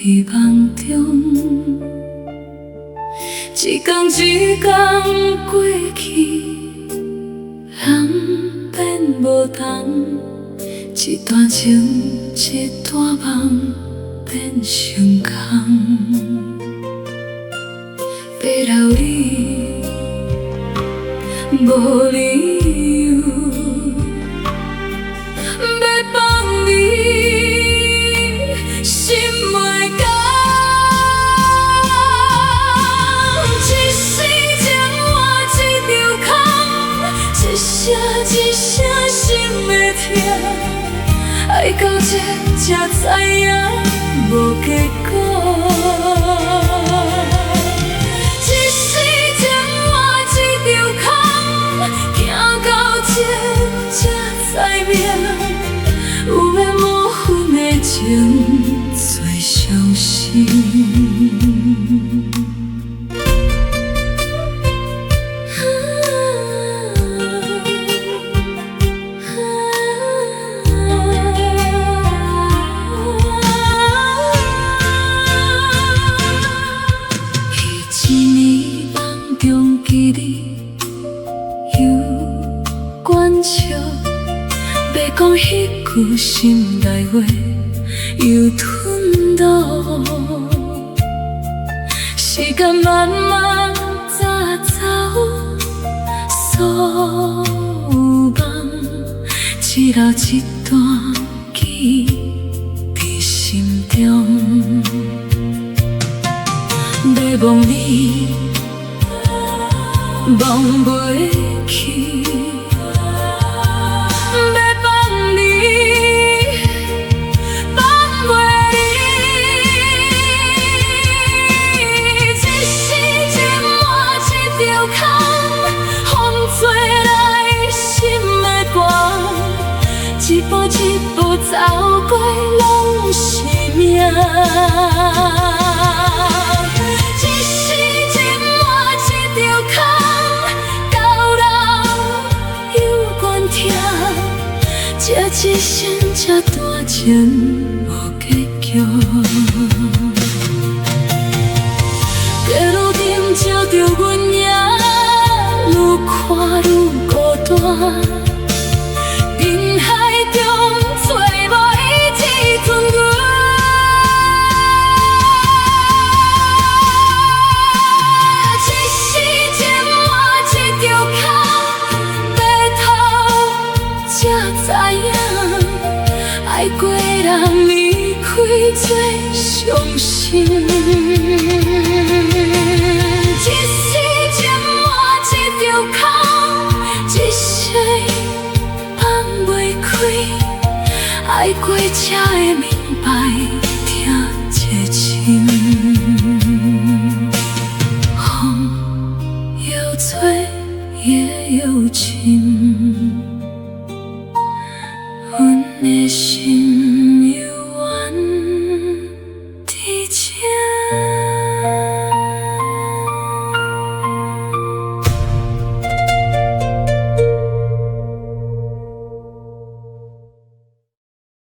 伫梦中，一天一天过去，人变无同，一段情一段梦变成空。要留你，无理由，要放你，心袂甘。一世情换一场空，一声一声心会痛，爱到这才知影无结果。有缘无分的情，最伤心。彼一年梦中记你犹关笑。要讲迄句心内话，又吞落。时间慢慢走走，所有梦，一留一段记伫心中。要忘你，忘袂去。一步一步走过，拢是命。一世情换一场空，到老犹怨痛。这一生这段情无结局，街路顶照着阮影，愈看愈孤单。爱过人离开最伤心，一世情换一场空，一世放袂开，爱过才会明。